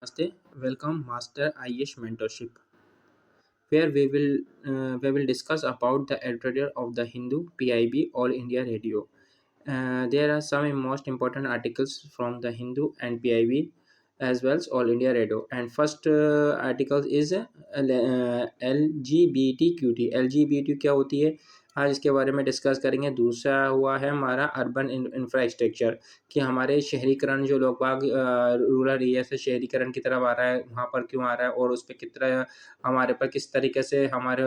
Namaste, welcome Master Ayush Mentorship, where we will discuss about the editorial of the Hindu PIB All India Radio. There are some most important articles from the Hindu and PIB as well as All India Radio. And first article is LGBTQT. LGBT क्या होती है? आज इसके बारे में discuss करेंगे। दूसरा हुआ है हमारा अर्बन इंफ्रास्ट्रक्चर, कि हमारे शहरीकरण जो लोग बाग रूरल एरिया से शहरीकरण की तरफ आ रहा है, वहाँ पर क्यों आ रहा है और उस पर कितना हमारे पर किस तरीके से हमारे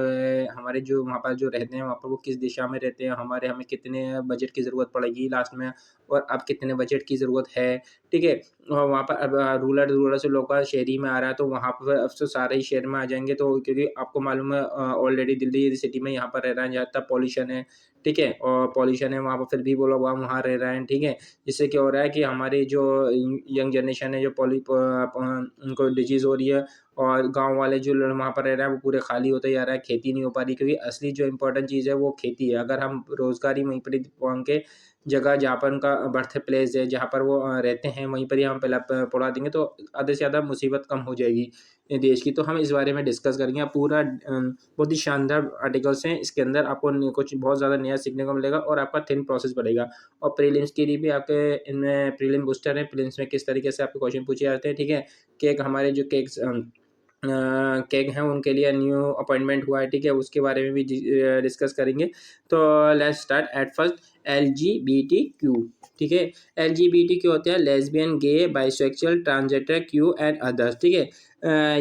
हमारे जो वहाँ पर जो रहते हैं वहाँ पर वो किस दिशा में रहते हैं, हमें कितने बजट की ज़रूरत पड़ेगी लास्ट में, और अब कितने बजट की ज़रूरत है। ठीक है। और वहाँ पर अब रूरल रूरल से लोग बाग शहरी में आ रहा है, तो वहाँ पर अब तो सारे ही शहर में आ जाएंगे, तो क्योंकि आपको मालूम है ऑलरेडी दिल्ली सिटी में यहाँ पर रह रहे हैं, ज़्यादातर पॉल्यूशन है। ठीक है, और पॉल्यूशन है वहाँ पर, फिर भी वो लोग वहाँ रह रहे हैं। ठीक है, जिससे क्या हो रहा है कि हमारी जो यंग जनरेशन है जो उनको डिजीज़ हो रही है, और गाँव वाले जो लोग वहाँ पर रह रहे हैं वो पूरे खाली होते जा रहा है, खेती नहीं हो पा रही, क्योंकि असली जो इम्पोर्टेंट चीज़ है वो खेती है। अगर हम रोज़गारी वहीं पर उनके जगह जहाँ पर उनका बर्थ प्लेस है, जहाँ पर वो रहते हैं, वहीं पर ही हम पहले पहुँचा देंगे, तो आधे से ज़्यादा मुसीबत कम हो जाएगी देश की। तो हम इस बारे में डिस्कस करेंगे। आप पूरा बहुत ही शानदार आर्टिकल्स हैं, इसके अंदर आपको कुछ बहुत ज़्यादा नया सीखने को मिलेगा और आपका थिंक प्रोसेस बढ़ेगा। और प्रीलिम्स के लिए भी आपके इनमें प्रीलिम बूस्टर है, प्रीलिम्स में किस तरीके से आपके क्वेश्चन पूछे जाते हैं। ठीक है, केक हमारे जो केक हैं उनके लिए न्यू अपॉइंटमेंट हुआ है। ठीक है, उसके बारे में भी डिस्कस करेंगे। तो let's start at first LGBTQ। ठीक है, LGBTQ होता है lesbian, gay, bisexual, transgender, Q and others. ठीक है,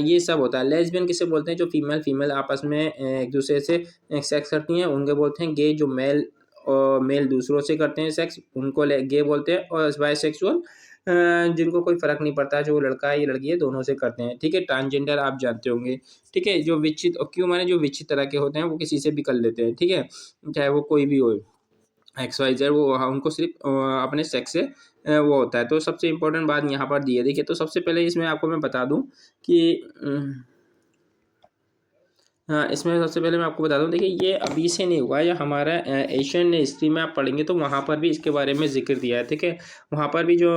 ये सब होता है। लेस्बियन किसे बोलते हैं? जो फीमेल फीमेल आपस में एक दूसरे से सेक्स करती हैं, उनके बोलते हैं गे। जो मेल और मेल दूसरों से करते हैं सेक्स, उनको गे बोलते हैं। और बाइसेक्सुअल जिनको कोई फ़र्क नहीं पड़ता, जो लड़का है या लड़की है, दोनों से करते हैं। ठीक है, ट्रांसजेंडर आप जानते होंगे। ठीक है, जो विचित्र, और क्यों माने जो विचित्र तरह के होते हैं वो किसी से भी कर लेते हैं। ठीक है, चाहे वो कोई भी हो, एक्स वाई जेड, वो हाँ, उनको सिर्फ अपने सेक्स से वो होता है। तो सबसे इम्पोर्टेंट बात यहाँ पर दी है। देखिए, तो सबसे पहले इसमें आपको मैं बता दूँ कि हाँ, इसमें सबसे पहले मैं आपको बता दूँ, देखिए ये अभी से नहीं हुआ, ये हमारा एशियन हिस्ट्री में आप पढ़ेंगे तो वहाँ पर भी इसके बारे में ज़िक्र दिया है। ठीक है, वहाँ पर भी जो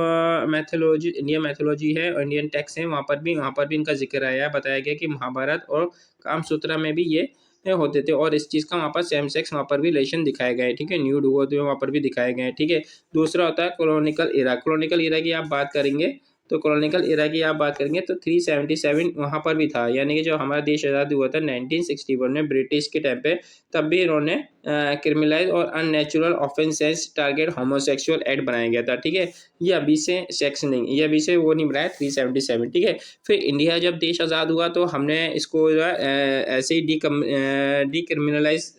मैथोलॉजी, इंडियन मैथोलॉजी है और इंडियन टेक्स्ट है, वहाँ पर भी इनका ज़िक्र आया है। बताया गया कि महाभारत और कामसूत्रा में भी ये होते थे, और इस चीज़ का वहाँ पर सेम सेक्स वहाँ पर भी रिलेशन दिखाए गए हैं। ठीक है, न्यूड हुए वहाँ पर भी दिखाए गए हैं। ठीक है, दूसरा होता है कॉलोनिकल एरा। कॉलोनिकल एरा की आप बात करेंगे तो कॉलोनिकल एरा की आप बात करेंगे तो 377 वहाँ पर भी था, यानी कि जो हमारा देश आज़ाद हुआ था 1961 में ब्रिटिश के टाइम पे, तब भी इन्होंने क्रिमिनलाइज और unnatural offences target homosexual act बनाया गया था। ठीक है, ये अभी से सेक्स नहीं, ये अभी से वो नहीं बनाया 377। ठीक है, फिर इंडिया जब देश आज़ाद हुआ तो हमने इसको जो है ऐसे ही डीक्रिमिनलाइज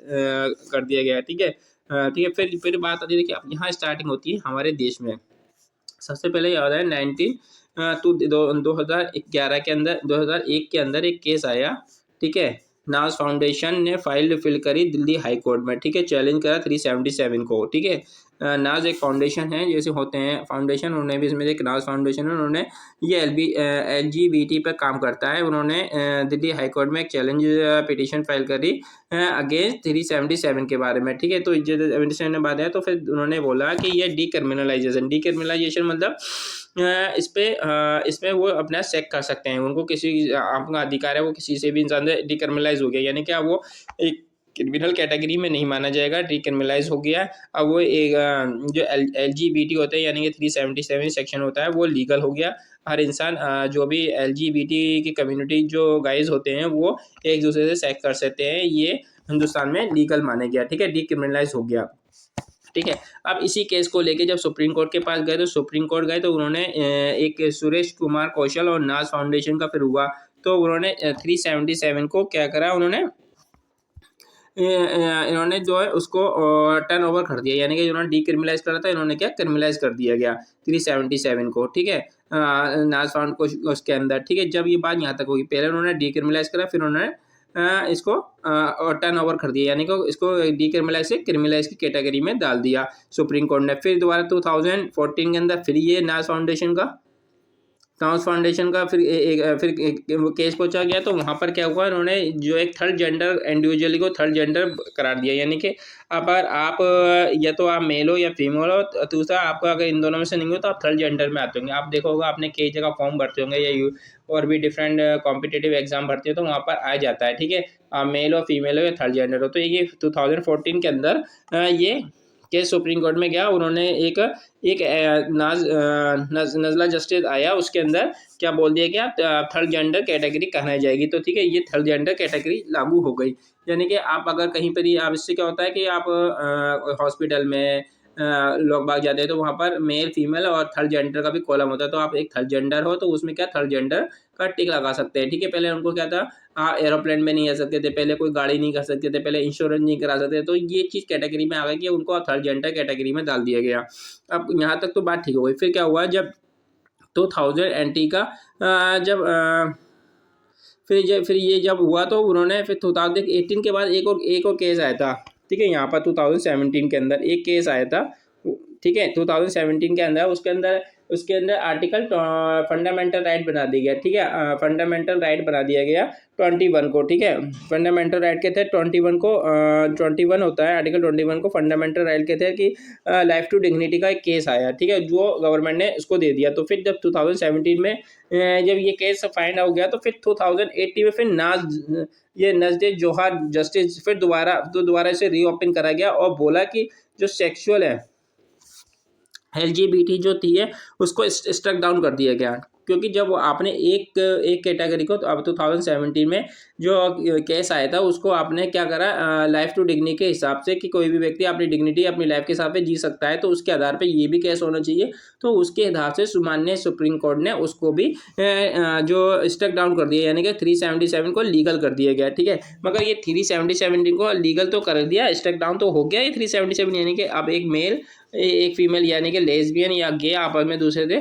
कर दिया गया। ठीक है, ठीक है, फिर बात आती है कि अब यहाँ स्टार्टिंग होती है हमारे देश में। सबसे पहले याद है 2011 के अंदर, 2001 के अंदर एक केस आया। ठीक है, नाज फाउंडेशन ने फाइल फिल करी दिल्ली हाई कोर्ट में। ठीक है, चैलेंज करा 377 को। ठीक है, नाज एक फाउंडेशन है, जैसे होते हैं फाउंडेशन, उन्होंने भी इसमें एक नाज फाउंडेशन है, उन्होंने ये LGBT पे काम करता है। उन्होंने दिल्ली हाई कोर्ट में एक चैलेंज पिटीशन फाइल करी अगेंस्ट 377 के बारे में। ठीक है, तो जब 77 में बात है तो फिर उन्होंने बोला कि ये डीक्रिमिनलाइजेशन मतलब इसमें वो अपना चेक कर सकते हैं, उनको किसी आपका अधिकार है, वो किसी से भी इंसान से डीक्रिमिनलाइज हो गया, यानी क्या वो एक क्रिमिनल कैटेगरी में नहीं माना जाएगा, डीक्रिमिनलाइज हो गया। अब वो एक जो LGBT होता है, यानी कि 377 सेक्शन होता है, वो लीगल हो गया। हर इंसान जो भी LGBT की कम्युनिटी जो गाइज होते हैं वो एक दूसरे से सेक्स कर सकते हैं, ये हिंदुस्तान में लीगल माना गया। ठीक है, डीक्रिमिनलाइज हो गया। ठीक है, अब इसी केस को लेके जब सुप्रीम कोर्ट के पास गए, तो सुप्रीम कोर्ट गए तो उन्होंने एक सुरेश कुमार कौशल और नाज फाउंडेशन का फिर हुआ, तो उन्होंने 377 को क्या करा, इन्होंने जो है उसको टर्न ओवर कर दिया, यानी कि उन्होंने डीक्रिमिनलाइज करा था, इन्होंने क्या क्रिमिनलाइज कर दिया गया 377 को। ठीक है, नाज फाउंड को उसके अंदर। ठीक है, जब ये बात यहाँ तक होगी, पहले उन्होंने डीक्रिमिनलाइज करा, फिर उन्होंने इसको टर्न ओवर कर दिया, यानी कि इसको डीक्रिमिनलाइज से क्रिमिनलाइज की कैटेगरी में डाल दिया सुप्रीम कोर्ट ने। फिर दोबारा 2014 के अंदर फिर ये नाज फाउंडेशन का थॉमस फाउंडेशन का फिर वो केस पहुंचा गया, तो वहाँ पर क्या हुआ, उन्होंने जो एक थर्ड जेंडर इंडिविजुअली को थर्ड जेंडर करार दिया, यानी कि अगर आप या तो आप मेल हो या फीमेल हो, दूसरा आपका अगर इन दोनों में से नहीं हो तो आप थर्ड जेंडर में आते होंगे। आप देखो होगा, आपने कई जगह फॉर्म भरते होंगे या और भी डिफरेंट कॉम्पिटिटिव एग्जाम भरते हो तो वहाँ पर आ जाता है, ठीक है, आप मेल हो फीमेल हो या थर्ड जेंडर हो। तो ये 2014 के अंदर ये केस सुप्रीम कोर्ट में गया। उन्होंने एक एक नजला जस्टिस आया, उसके अंदर क्या बोल दिया गया, थर्ड जेंडर कैटेगरी कहना जाएगी। तो ठीक है, ये थर्ड जेंडर कैटेगरी लागू हो गई। यानी कि आप अगर कहीं पर ही, आप इससे क्या होता है कि आप हॉस्पिटल में लोग बाग जाते हैं तो वहाँ पर मेल फीमेल और थर्ड जेंडर का भी कॉलम होता है। तो आप एक थर्ड जेंडर हो तो उसमें क्या थर्ड जेंडर का टिक लगा सकते हैं, ठीक है। पहले उनको क्या था, एरोप्लेन में नहीं आ सकते थे, पहले कोई गाड़ी नहीं कर सकते थे, पहले इंश्योरेंस नहीं करा सकते, तो ये चीज़ कैटेगरी में आ गई कि उनको थर्ड जेंडर कैटेगरी में डाल दिया गया। अब यहाँ तक तो बात ठीक हो गई। फिर क्या हुआ, जब 2020 का फिर ये जब हुआ तो उन्होंने फिर 2018 के बाद एक और केस आया था, ठीक है। यहाँ पर 2017 के अंदर एक केस आया था, ठीक है, 2017 के अंदर, उसके अंदर आर्टिकल फंडामेंटल राइट बना दिया गया, ठीक है, फंडामेंटल राइट बना दिया गया 21 को, ठीक है। फंडामेंटल राइट के थे 21 को, 21 होता है, आर्टिकल 21 को फंडामेंटल राइट के थे कि लाइफ टू डिग्निटी का एक केस आया, ठीक है, जो गवर्नमेंट ने उसको दे दिया। तो फिर जब 2017 में जब ये केस फाइंड हो गया तो फिर 2018 में फिर ये नजदे जोहार जस्टिस फिर दोबारा इसे रीओपन करा गया और बोला कि जो सेक्सुअल है LGBT जो थी है उसको स्ट्रक डाउन कर दिया गया, क्योंकि जब आपने एक एक कैटेगरी को, तो अब 2017 में जो केस आया था उसको आपने क्या करा, लाइफ टू डिग्निटी के हिसाब से कि कोई भी व्यक्ति अपनी डिग्निटी अपनी लाइफ के हिसाब से जी सकता है, तो उसके आधार पे ये भी केस होना चाहिए। तो उसके आधार से माननीय सुप्रीम कोर्ट ने उसको भी जो स्ट्रक डाउन कर दिया, यानी कि 377 को लीगल कर दिया गया, ठीक है। मगर ये 377 को लीगल तो कर दिया, स्ट्रक डाउन तो हो गया ये 377, यानी कि अब एक मेल एक फीमेल यानी कि लेस्बियन या गे आपस में दूसरे से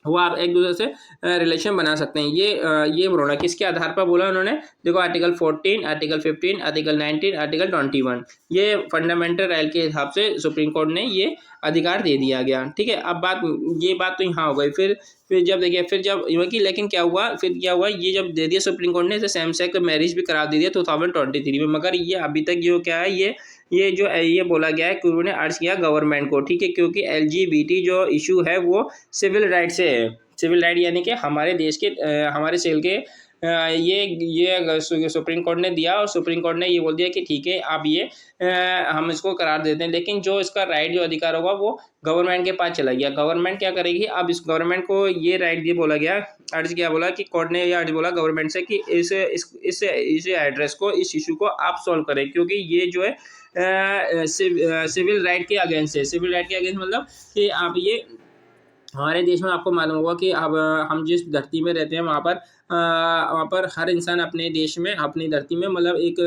वो आप एक दूसरे से रिलेशन बना सकते हैं। ये बोला किसके आधार पर बोला उन्होंने, देखो आर्टिकल 14, आर्टिकल 15, आर्टिकल 19, आर्टिकल 21, ये फंडामेंटल राइट के हिसाब से सुप्रीम कोर्ट ने ये अधिकार दे दिया गया, ठीक है। अब ये बात तो यहाँ हो गई। फिर जब देखिए, फिर जब कि लेकिन क्या हुआ, ये जब दे दिया सुप्रीम कोर्ट ने, तो सेम सेक्स मैरिज भी करा दी दिया 2023 में। मगर ये अभी तक जो क्या है, ये बोला गया है कि उन्होंने अर्ज किया गवर्नमेंट को, ठीक है, क्योंकि LGBT जो इशू है वो सिविल राइट से है। सिविल राइट यानी कि हमारे देश के हमारे सेल के ये सुप्रीम कोर्ट ने दिया, और सुप्रीम कोर्ट ने ये बोल दिया कि ठीक है अब ये हम इसको करार देते हैं, लेकिन जो इसका राइट जो अधिकार होगा वो गवर्नमेंट के पास चला गया। गवर्नमेंट क्या करेगी, अब इस गवर्नमेंट को ये राइट ये बोला गया, अर्ज क्या बोला कि कोर्ट ने ये अर्ज बोला गवर्नमेंट से कि इस एड्रेस को, इस इशू को आप सॉल्व करें, क्योंकि ये जो है सिविल राइट के अगेंस्ट है। सिविल राइट के अगेंस्ट मतलब कि आप ये हमारे देश में आपको मालूम होगा कि अब हम जिस धरती में रहते हैं वहाँ पर हर इंसान अपने देश में अपनी धरती में मतलब एक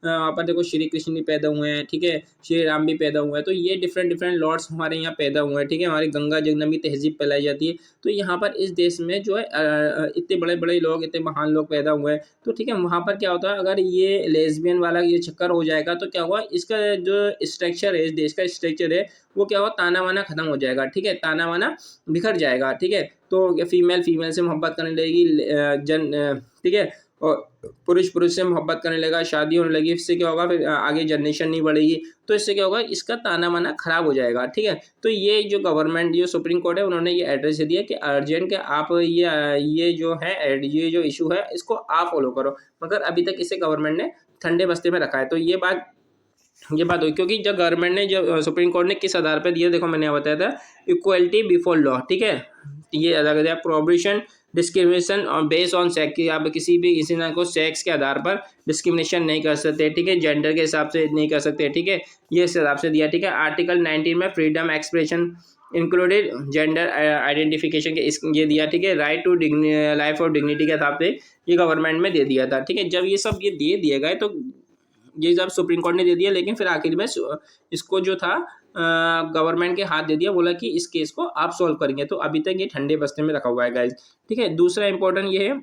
वहाँ पर देखो श्री कृष्ण भी पैदा हुए हैं, ठीक है, श्री राम भी पैदा हुए हैं, तो ये डिफरेंट लॉर्ड्स हमारे यहाँ पैदा हुए हैं, ठीक है। हमारी गंगा जमुना भी तहजीब फैलाई जाती है, तो यहाँ पर इस देश में जो है इतने बड़े बड़े लोग, इतने महान लोग पैदा हुए हैं, तो ठीक है। वहाँ पर क्या होता है, अगर ये लेस्बियन वाला ये चक्कर हो जाएगा तो क्या हुआ, इसका जो स्ट्रक्चर है, इस देश का स्ट्रक्चर है वो क्या हुआ, ताना वाना खत्म हो जाएगा, ठीक है, ताना वाना बिखर जाएगा, ठीक है। तो फीमेल से मोहब्बत करने लगेगी, ठीक है, और पुरुष से मोहब्बत करने लगा, शादी होने लगी, इससे क्या होगा, फिर आगे जनरेशन नहीं बढ़ेगी, तो इससे क्या होगा, इसका ताना वाना खराब हो जाएगा, ठीक है। तो ये जो गवर्नमेंट जो सुप्रीम कोर्ट है उन्होंने ये एड्रेस दिया कि अर्जेंट के आप ये जो है ये जो इशू है इसको आप फॉलो करो, मगर अभी तक इसे गवर्नमेंट ने ठंडे बस्ते में रखा है। तो ये बात हुई, क्योंकि जब गवर्नमेंट ने जब सुप्रीम कोर्ट ने किस आधार पर दिया, देखो मैंने बताया था इक्वलिटी बिफोर लॉ, ठीक है, ये अलग है प्रोहिबिशन डिस्क्रिमिनेशन और बेस्ड ऑन सेक्स, कि आप किसी ना को सेक्स के आधार पर डिस्क्रिमिनेशन नहीं कर सकते, ठीक है, जेंडर के हिसाब से नहीं कर सकते, ठीक है, ये इस हिसाब से दिया, ठीक है। आर्टिकल 19 में freedom expression included gender identification के ये दिया, ठीक है, राइट टू लाइफ और डिग्निटी के हिसाब से ये गवर्नमेंट में दे दिया था, ठीक है। जब ये सब ये दे दिए गए तो ये जब सुप्रीम कोर्ट ने दे दिया, लेकिन फिर आखिर में इसको जो था गवर्नमेंट के हाथ दे दिया, बोला कि इस केस को आप सॉल्व करेंगे, तो अभी तक ये ठंडे बस्ते में रखा हुआ है गाइस, ठीक है। दूसरा इंपॉर्टेंट ये है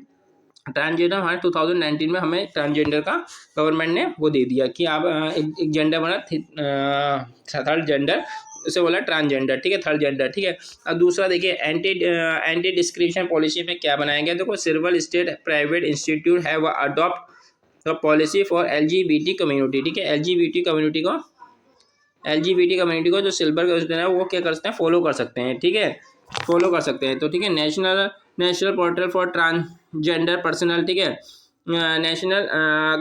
ट्रांसजेंडर, हमारे 2019 में हमें ट्रांसजेंडर का गवर्नमेंट ने वो दे दिया कि आप एक जेंडर बना थर्ड जेंडर उसे बोला ट्रांसजेंडर, ठीक है, थर्ड जेंडर, ठीक है। अब दूसरा देखिए एंटी डिस्क्रिमिनेशन पॉलिसी में क्या बनाया गया, देखो several state private institute have adopt the policy for LGBT community, ठीक है। एलजीबीटी कम्युनिटी को जो सिल्वर है वो क्या कर सकते हैं, फॉलो कर सकते हैं, ठीक है, फॉलो कर सकते हैं। तो ठीक है, national portal for transgender personal, ठीक है, नेशनल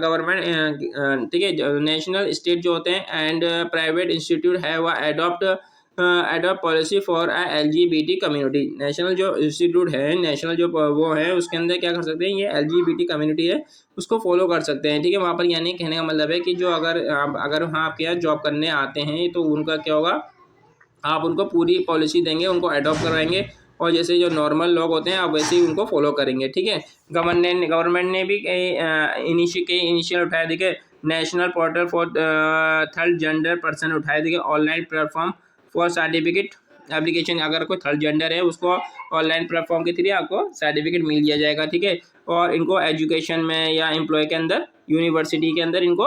गवर्नमेंट, ठीक है, नेशनल स्टेट जो होते हैं एंड प्राइवेट इंस्टीट्यूट है वह adopt policy for LGBT community. National जो इंस्टीट्यूट है, नेशनल जो वो है, उसके अंदर क्या कर सकते हैं, ये एलजीबीटी कम्युनिटी है उसको फॉलो कर सकते हैं, ठीक है। वहाँ पर यानी कहने का मतलब है कि जो अगर वहाँ आपके यहाँ जॉब करने आते हैं तो उनका क्या होगा, आप उनको पूरी पॉलिसी देंगे, उनको अडॉप्ट करवाएंगे और जैसे जो नॉर्मल लोग होते हैं आप वैसे ही उनको फॉलो करेंगे, ठीक है। गवर्नमेंट ने भी कई इनिशियल उठाए, देखिए national portal for third gender person उठाए, देखिए online platform for certificate application, अगर कोई थर्ड जेंडर है उसको ऑनलाइन प्लेटफॉर्म के थ्रू आपको सर्टिफिकेट मिल दिया जाएगा, ठीक है। और इनको एजुकेशन में या एम्प्लॉय के अंदर, यूनिवर्सिटी के अंदर इनको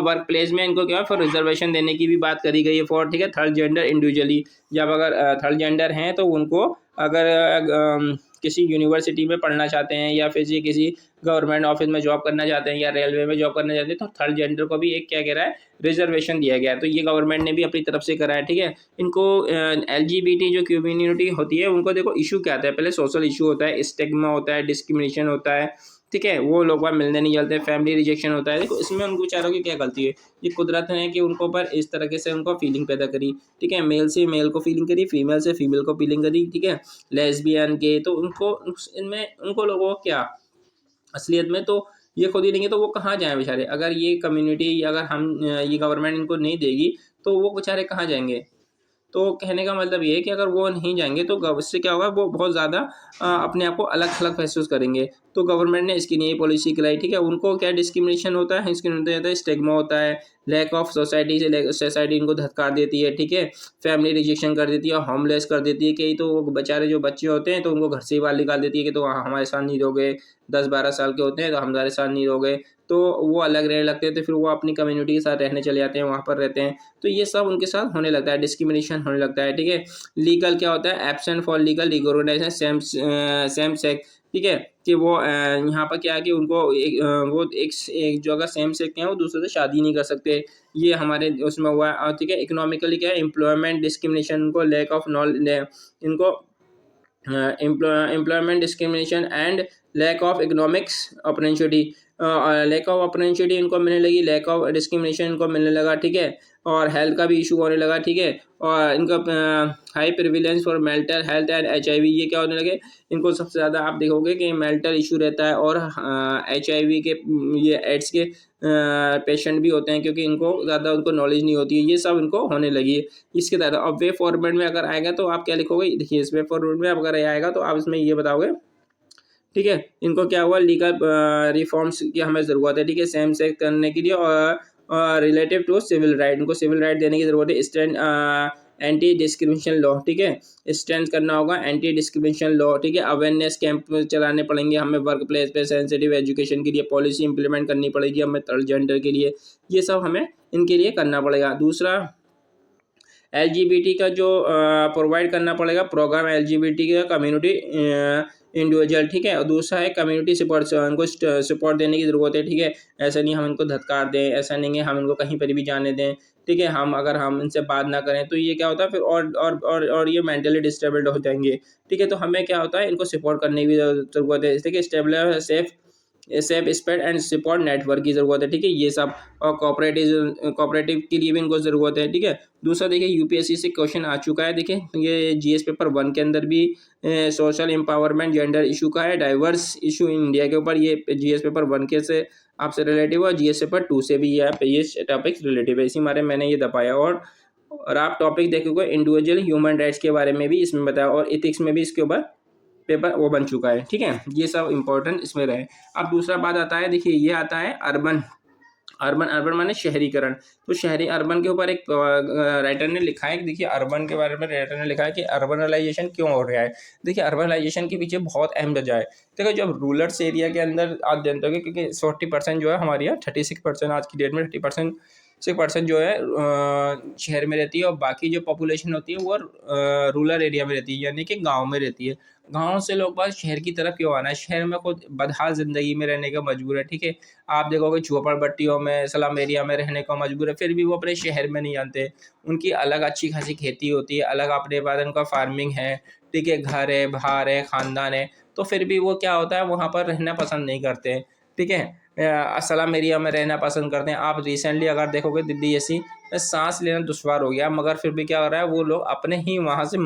वर्क प्लेस में इनको क्या है, फॉर रिजर्वेशन देने की भी बात करी गई है फॉर, ठीक है, थर्ड जेंडर इंडिविजुअली। जब अगर थर्ड जेंडर हैं तो उनको अगर किसी यूनिवर्सिटी में पढ़ना चाहते हैं या फिर किसी गवर्नमेंट ऑफिस में जॉब करना चाहते हैं या रेलवे में जॉब करना चाहते हैं तो थर्ड जेंडर को भी एक क्या कह रहा है, रिजर्वेशन दिया गया है। तो ये गवर्नमेंट ने भी अपनी तरफ से करा है, ठीक है। इनको एलजीबीटी जो कम्युनिटी होती है उनको देखो इशू क्या आता है, पहले सोशल इशू होता है, स्टिग्मा होता है, डिस्क्रिमिनेशन होता है, ठीक है, वो लोग वहाँ मिलने नहीं चलते, फैमिली रिजेक्शन होता है। देखो इसमें उनको बेचारों की क्या गलती है, ये कुदरत ने कि उनको पर इस तरीके से उनको फीलिंग पैदा करी, ठीक है, मेल से मेल को फीलिंग करी, फीमेल से फीमेल को फीलिंग करी, ठीक है, लेस्बियन के, तो उनको इनमें उनको लोगों को क्या असलियत में तो ये खुद ही नहीं है तो वो कहाँ जाएँ बेचारे, अगर ये कम्युनिटी अगर हम ये गवर्नमेंट इनको नहीं देगी तो वो बेचारे कहाँ जाएंगे। तो कहने का मतलब ये है कि अगर वो नहीं जाएँगे तो इससे क्या होगा, वो बहुत ज़्यादा अपने आप को अलग-थलग महसूस करेंगे। तो गवर्नमेंट ने इसकी नई पॉलिसी चलाई, ठीक है। उनको क्या डिस्क्रिमिनेशन होता है, डिस्क्रिमिनेशन होता है, स्टिग्मा होता है, लैक ऑफ सोसाइटी इनको धत्कार देती है, ठीक है। फैमिली रिजेक्शन कर देती है, होमलेस कर देती है, कई तो वो बेचारे जो बच्चे होते हैं तो उनको घर से ही बाहर निकाल देती है कि तो हमारे साथ नहीं रहोगे, 10-12 साल के होते हैं तो हमारे साथ नहीं रहोगे, तो वो अलग रहने लगते हैं, तो फिर वो अपनी कम्युनिटी के साथ रहने चले जाते हैं, वहाँ पर रहते हैं। तो ये सब उनके साथ होने लगता है, डिस्क्रिमिनेशन होने लगता है, ठीक है। लीगल क्या होता है, absent for legal recognisation same sex, ठीक है, कि वो यहाँ पर क्या है कि उनको वो एक जो अगर सेम सेक्स हैं वो दूसरे से शादी नहीं कर सकते, ये हमारे उसमें हुआ है। और ठीक है, इकोनॉमिकली क्या है, एम्प्लॉयमेंट डिस्क्रिमिनेशन, उनको लैक ऑफ नॉलेज, इनको employment discrimination and lack of economics opportunity, lack of opportunity इनको मिलने लगी, लैक ऑफ डिस्क्रिमिनेशन इनको मिलने लगा, ठीक है। और हेल्थ का भी इशू होने लगा, ठीक है। और इनका high prevalence for mental health and HIV, ये क्या होने लगे, इनको सबसे ज़्यादा आप देखोगे कि मेंटल इशू रहता है और HIV के ये एड्स के पेशेंट भी होते हैं क्योंकि इनको ज़्यादा उनको नॉलेज नहीं होती है, ये सब इनको होने लगी है। इसके तहत अब वे फॉर्मेट में अगर आएगा तो आप क्या लिखोगे, देखिए इस वे फॉर्मेट में अगर आएगा तो आप इसमें ये बताओगे, ठीक है, इनको क्या हुआ, लीगल रिफॉर्म्स की हमें ज़रूरत है, ठीक है, सेम सेक्स करने के लिए और रिलेटिव टू सिविल राइट, इनको सिविल राइट देने की ज़रूरत है। स्टैंड एंटी डिस्क्रिमिनेशन लॉ, ठीक है, स्टैंड करना होगा एंटी डिस्क्रिमिनेशन लॉ, ठीक है। अवेयरनेस कैंप चलाने पड़ेंगे हमें, वर्क प्लेस पे सेंसिटिव एजुकेशन के लिए पॉलिसी इंप्लीमेंट करनी पड़ेगी हमें, थर्ड जेंडर के लिए, ये सब हमें इनके लिए करना पड़ेगा। दूसरा एलजीबीटी का जो प्रोवाइड करना पड़ेगा प्रोग्राम एलजीबीटी का कम्युनिटी इंडिविजुअल, ठीक है। और दूसरा है कम्युनिटी सपोर्ट, उनको सपोर्ट देने की ज़रूरत है, ठीक है। ऐसा नहीं हम इनको धत्कार दें, ऐसा नहीं है हम इनको कहीं पर भी जाने दें, ठीक है। हम अगर हम इनसे बात ना करें तो ये क्या होता है फिर और ये मेंटली डिस्टर्बड हो जाएंगे, ठीक है। तो हमें क्या होता है, इनको सपोर्ट करने की ज़रूरत है, ठीक है। Stable safe space and support network की ज़रूरत है, ठीक है, ये सब। और कोऑपरेटिव के लिए भी इनको ज़रूरत है, ठीक है। दूसरा देखिए यूपीएससी से क्वेश्चन आ चुका है, देखिए ये जीएस पेपर 1 के अंदर भी सोशल एम्पावरमेंट जेंडर इशू का है, डाइवर्स इशू इन इंडिया के ऊपर, ये जीएस पेपर 1 के से आपसे रिलेटिव है, जीएस पेपर 2 से भी ये टॉपिक रिलेटिव है, इसी बारे में मैंने ये दबाया। और आप टॉपिक देखोगे इंडिविजुअल ह्यूमन राइट्स के बारे में भी इसमें बताया, और एथिक्स में भी इसके ऊपर पेपर वो बन चुका है, ठीक है। ये सब इंपॉर्टेंट इसमें रहे। अब दूसरा बात आता है, देखिए ये आता है अर्बन अर्बन माने शहरीकरण। तो शहरी अर्बन के ऊपर एक राइटर ने लिखा है, देखिए अर्बन के बारे में राइटर ने लिखा है कि अर्बनाइजेशन क्यों हो रहा है। देखिए अर्बनाइजेशन के पीछे बहुत अहम वजह है। देखो जब रूरल्स एरिया के अंदर आप जानते हो क्योंकि 40% जो है हमारे यहाँ 36% आज की डेट में 30% 6% जो है शहर में रहती है और बाकी जो पॉपुलेशन होती है वो रूरल एरिया में रहती है, यानी कि गाँव में रहती है। गाँव से लोग बाग शहर की तरफ क्यों आना है? शहर में खुद बदहाल ज़िंदगी में रहने का मजबूर है, ठीक है? आप देखोगे झोपड़पट्टियों में, स्लम एरिया में रहने को मजबूर है, फिर भी वो अपने शहर में नहीं आते। उनकी अलग अच्छी खासी खेती होती है, अलग अपने पास उनका फार्मिंग है, ठीक है? घर है, बाहर है, ख़ानदान है, तो फिर भी वो क्या होता है, वहाँ पर रहना पसंद नहीं करते, ठीक है? स्लम एरिया में रहना पसंद करते हैं। आप रिसेंटली अगर देखोगे दिल्ली जैसी सांस लेना दुश्वार हो गया, मगर फिर भी क्या हो रहा है, वो लोग अपने ही वहाँ से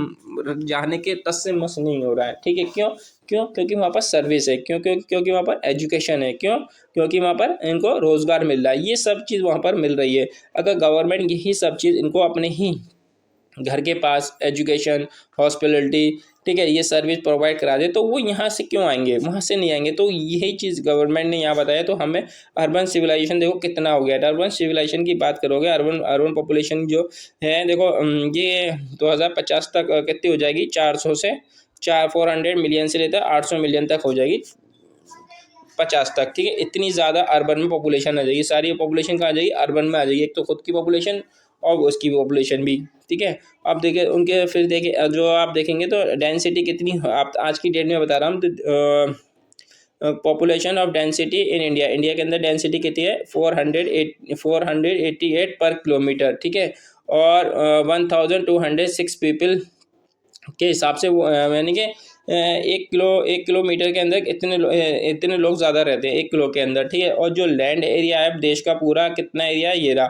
जाने के तस से मस नहीं हो रहा है, ठीक है? क्यों? क्यों? क्योंकि वहाँ पर सर्विस है, क्योंकि वहाँ पर एजुकेशन है, क्यों? क्योंकि वहाँ पर इनको रोज़गार मिल रहा है, ये सब चीज़ वहाँ पर मिल रही है। अगर गवर्नमेंट यही सब चीज़ इनको अपने ही घर के पास एजुकेशन, हॉस्पिटैलिटी, ठीक है, ये सर्विस प्रोवाइड करा दे, तो वो यहाँ से क्यों आएंगे? वहाँ से नहीं आएंगे। तो यही चीज़ गवर्नमेंट ने यहाँ बताया। तो हमें अर्बन सिविलाइजेशन देखो कितना हो गया है। अर्बन सिविलाइजेशन की बात करोगे, अर्बन अर्बन पॉपुलेशन जो है देखो, ये 2050 तक कितनी हो जाएगी? 400 से 400 मिलियन से लेकर 800 मिलियन तक हो जाएगी 50 तक, ठीक है? इतनी ज़्यादा अर्बन में पॉपुलेशन आ जाएगी। सारी पॉपुलेशन कहाँ आ जाएगी? अर्बन में आ जाएगी। एक तो खुद की पॉपुलेशन और उसकी पॉपुलेशन भी, ठीक है? आप देखिए उनके, फिर देखिए जो आप देखेंगे तो डेंसिटी कितनी, आप आज की डेट में बता रहा हूँ, तो population of density in India, India के अंदर डेंसिटी कितनी है? 488 पर किलोमीटर, ठीक है? और 1206 पीपल के हिसाब से वो यानी कि 1 किलोमीटर के अंदर इतने लोग ज़्यादा रहते हैं 1 किलो के अंदर, ठीक है? और जो लैंड एरिया है देश का पूरा कितना एरिया है, ये रहा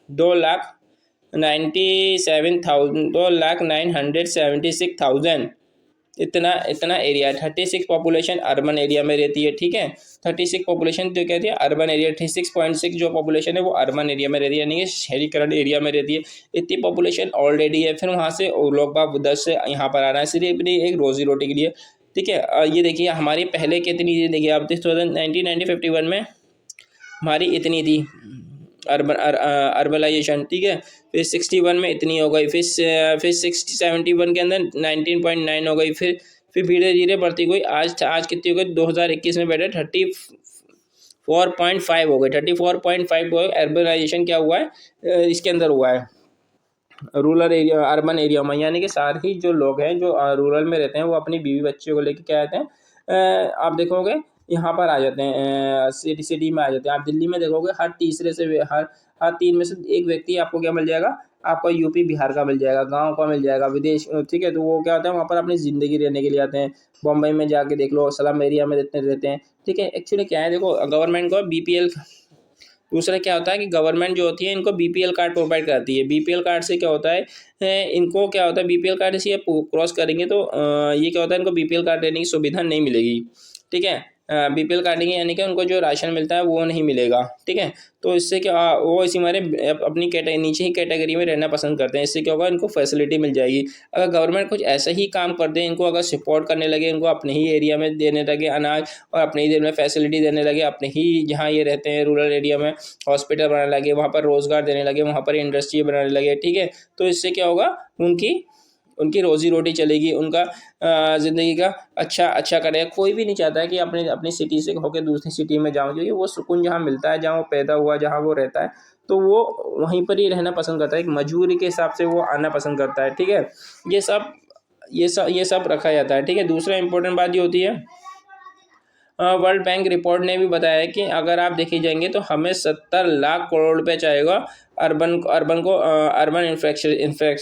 2,97,976,000, इतना इतना एरिया है। 36 पॉपुलेशन अर्बन एरिया में रहती है, ठीक है? 36 पॉपुलेशन जो कहती है अर्बन एरिया, 36.6 जो पॉपुलेशन है वो अर्बन एरिया में रहती है, यानी कि शहरीकरण एरिया में रहती है। इतनी पॉपुलेशन ऑलरेडी है, फिर वहाँ से और लोग बाग उधर से यहाँ पर आ रहा है सिर्फ अपनी एक रोजी रोटी के लिए, ठीक है? ये देखिए हमारी पहले कितनी, ये देखिए आप 1951 में हमारी इतनी थी अर्बलाइजेशन, ठीक है? फिर 61 में इतनी हो गई, फिर 71 के अंदर 19.9 हो गई, फिर धीरे धीरे बढ़ती गई। आज कितनी हो गई? 2021 में बैठे 34.5 हो गई, 34.5 हो गई। अर्बनाइजेशन क्या हुआ है इसके अंदर हुआ है रूरल एरिया, अर्बन एरिया में, यानी कि सारे ही जो लोग हैं जो रूरल में रहते हैं वो अपनी बीवी बच्चे को लेकर क्या आते हैं, आप देखोगे यहाँ पर आ जाते हैं, सिटी में आ जाते हैं। आप दिल्ली में देखोगे हर तीसरे से हर 3 में से एक व्यक्ति आपको क्या मिल जाएगा? आपको यूपी बिहार का मिल जाएगा, गांव का मिल जाएगा, विदेश, ठीक है? तो वो क्या होता है, वहाँ पर अपनी ज़िंदगी रहने के लिए आते हैं। बम्बई में जाके देख लो, स्लम एरिया में जितने रहते हैं, ठीक है? एक्चुअली क्या है, देखो गवर्नमेंट को बीपीएल, दूसरा क्या होता है कि गवर्नमेंट जो होती है इनको बीपीएल कार्ड प्रोवाइड कराती है। बीपीएल कार्ड से क्या होता है, इनको क्या होता है, बीपीएल कार्ड से ये क्रॉस करेंगे तो ये क्या होता है, इनको बीपीएल कार्ड लेने की सुविधा नहीं मिलेगी, ठीक है? बीपीएल कार्ड नहीं, यानी कि उनको जो राशन मिलता है वो नहीं मिलेगा, ठीक है? तो इससे क्या, वो इसी मारे अपनी नीचे ही कैटेगरी में रहना पसंद करते हैं। इससे क्या होगा, इनको फैसिलिटी मिल जाएगी। अगर गवर्नमेंट कुछ ऐसा ही काम कर दे, इनको अगर सपोर्ट करने लगे, इनको अपने ही एरिया में देने लगे अनाज और अपने ही में फैसिलिटी देने लगे, अपने ही जहाँ ये रहते हैं रूरल एरिया में हॉस्पिटल बनाने लगे, वहाँ पर रोज़गार देने लगे, वहाँ पर इंडस्ट्री बनाने लगे, ठीक है? तो इससे क्या होगा, उनकी उनकी रोजी रोटी चलेगी, उनका ज़िंदगी का अच्छा करेगा। कोई भी नहीं चाहता है कि अपनी सिटी से होकर दूसरी सिटी में जाऊँ, क्योंकि वो सुकून जहाँ मिलता है, जहाँ वो पैदा हुआ, जहाँ वो रहता है, तो वो वहीं पर ही रहना पसंद करता है। एक मजबूरी के हिसाब से वो आना पसंद करता है, ठीक है? ये सब रखा जाता है, ठीक है? दूसरा इंपॉर्टेंट बात ये होती है, वर्ल्ड बैंक रिपोर्ट ने भी बताया है कि अगर आप देखे जाएंगे तो हमें 70 लाख करोड़ रुपए चाहिएगा अर्बन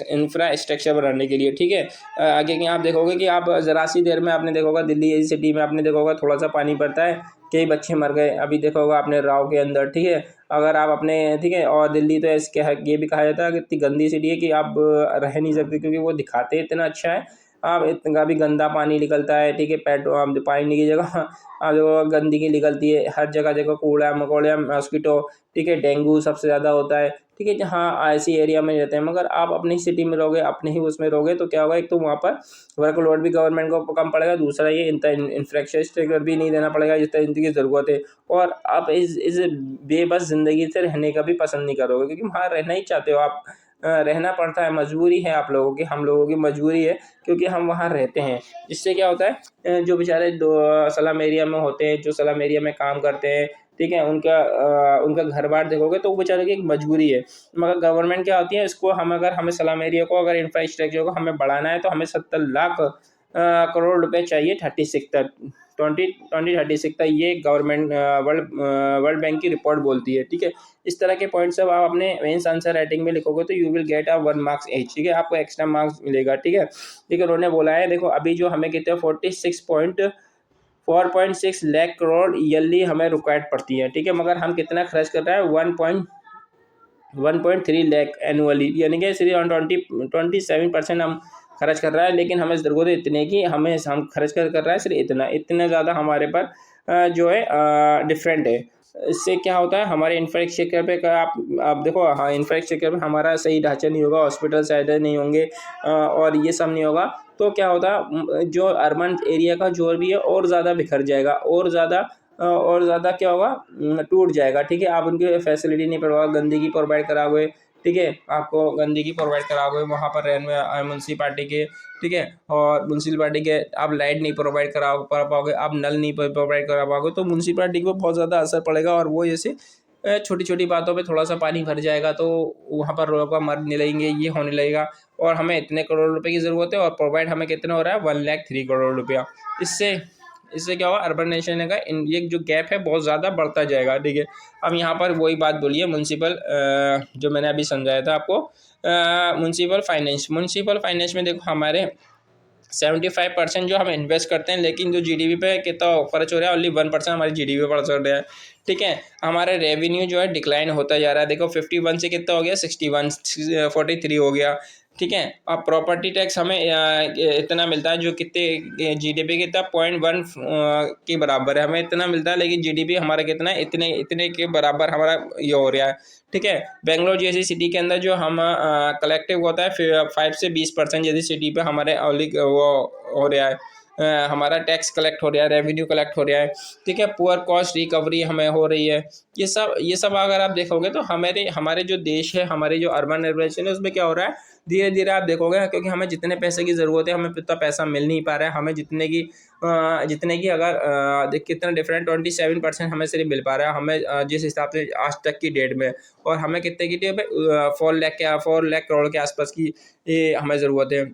इंफ्रास्ट्रक्चर बनाने के लिए, ठीक है? आगे की आप देखोगे कि आप ज़रा सी देर में आपने देखोगा दिल्ली जैसी सिटी में आपने देखोगा थोड़ा सा पानी पड़ता है, कई बच्चे मर गए। अभी देखोगा आपने राव के अंदर, ठीक है? अगर आप अपने, ठीक है? और दिल्ली तो ऐसे क्या है, ये भी कहा जाता है कि इतनी गंदी सिटी है कि आप रह नहीं सकते, क्योंकि वो दिखाते इतना अच्छा है, आप इतना भी गंदा पानी निकलता है, ठीक है? पेट्रोल पानी की जगह जो गंदगी निकलती है, हर जगह देखो कूड़ा मकोड़ा, मॉस्किटो, ठीक है? डेंगू सबसे ज़्यादा होता है, ठीक है? जहाँ ऐसी एरिया में रहते हैं। मगर आप अपनी सिटी में रहोगे, अपने ही उसमें रहोगे, तो क्या होगा, एक तो वहाँ पर वर्कलोड भी गवर्नमेंट को कम पड़ेगा, दूसरा ये इंफ्रास्ट्रक्चर भी नहीं देना पड़ेगा जितना इनकी ज़रूरत है, और आप इस बेबस ज़िंदगी से रहने का भी पसंद नहीं करोगे, क्योंकि वहाँ रहना ही चाहते हो आप, रहना पड़ता है, मजबूरी है आप लोगों की, हम लोगों की मजबूरी है, क्योंकि हम वहाँ रहते हैं। जिससे क्या होता है, जो बेचारे स्लम एरिया में होते हैं, जो स्लम एरिया में काम करते हैं, ठीक है, उनका घर-बार देखोगे तो वो बेचारे की एक मजबूरी है। मगर गवर्नमेंट क्या होती है, इसको हम अगर हमें स्लम एरिया को अगर इंफ्रास्ट्रक्चर को हमें बढ़ाना है तो हमें 70 लाख करोड़ रुपए चाहिए 36 तक, 2036 तक, ये गवर्नमेंट वर्ल्ड बैंक की रिपोर्ट बोलती है, ठीक है। इस तरह के पॉइंट्स अब आप अपने मेंस आंसर राइटिंग में लिखोगे तो you will get a 1 marks each, ठीक है, आपको एक्स्ट्रा मार्क्स मिलेगा, ठीक है। ठीक है, उन्होंने बोला है, देखो अभी जो हमें कितने 4.6 लाख करोड़ ईयरली हमें रिक्वायर्ड पड़ती है, ठीक है, मगर हम कितना खर्च कर रहे हैं 1.3 लाख एनुअली, यानी कि सिर्फ 27% हम खर्च कर रहा है, लेकिन हमें ज़रूरत है इतने की, हम खर्च कर रहा है सिर्फ इतना ज़्यादा हमारे पर जो है डिफरेंट है। इससे क्या होता है हमारे इंफ्रास्ट्रक्चर पे आप देखो, हाँ, इंफ्रास्ट्रक्चर पे हमारा सही ढांचा नहीं होगा, हॉस्पिटल शायद नहीं होंगे, और ये सब नहीं होगा तो क्या होता है जो अर्बन एरिया का जो भी है और ज़्यादा बिखर जाएगा, और ज़्यादा क्या होगा, टूट जाएगा, ठीक है। आप उनकी फैसिलिटी नहीं करवाओगे, गंदगी प्रोवाइड कराओगे, ठीक है, आपको गंदगी प्रोवाइड कराओगे वहाँ पर रहने म्यूनसिपाल्टी के, ठीक है, और म्यूनसिपाल्टी के आप लाइट नहीं प्रोवाइड करा पाओगे, आप नल नहीं प्रोवाइड करा पाओगे, तो म्यूनसिपाल्टी को बहुत ज़्यादा असर पड़ेगा, और वो जैसे छोटी छोटी बातों पे थोड़ा सा पानी भर जाएगा तो वहाँ पर लोगों का मरने लगेंगे, ये होने लगेगा, और हमें इतने करोड़ रुपए की ज़रूरत है और प्रोवाइड हमें कितना हो रहा है 1,03 करोड़ रुपया। इससे इससे क्या होगा, अर्बनाइजेशन का ये जो गैप है बहुत ज़्यादा बढ़ता जाएगा, ठीक है। अब यहाँ पर वही बात बोली है म्यूनसिपल, जो मैंने अभी समझाया था आपको, म्यूनसिपल फाइनेंस में देखो हमारे 75% जो हम इन्वेस्ट करते हैं, लेकिन जो जीडीपी पे कितना खर्च हो रहा है, ओनली 1% हमारी जीडीपी पर खर्च हो रहा है, ठीक है। हमारे रेवेन्यू जो है डिक्लाइन होता जा रहा है, देखो 51 से कितना हो गया 61, 43 हो गया, ठीक है। अब प्रॉपर्टी टैक्स हमें इतना मिलता है, जो कितने जीडीपी कितना 0.1 के बराबर है, हमें इतना मिलता है, लेकिन जीडीपी हमारा कितना है, इतने इतने के बराबर हमारा ये हो रहा है, ठीक है। बेंगलोर जैसी सिटी के अंदर जो हम कलेक्टिव होता है 5 से 20% जैसी सिटी पे हमारे वो हो रहा है, हमारा टैक्स कलेक्ट हो रहा है, रेवेन्यू कलेक्ट हो रहा है, ठीक है। पुअर कॉस्ट रिकवरी हमें हो रही है, ये सब अगर आप देखोगे तो हमारे हमारे जो देश है, हमारे जो अर्बन एरिया है उसमें क्या हो रहा है, धीरे धीरे आप देखोगे, क्योंकि हमें जितने पैसे की ज़रूरत है हमें उतना पैसा मिल नहीं पा रहा है, हमें जितने की अगर कितना डिफरेंट 27% हमें सिर्फ मिल पा रहा है, हमें जिस हिसाब से आज तक की डेट में, और हमें कितने की 4 लाख करोड़ के आसपास की हमें ज़रूरत है,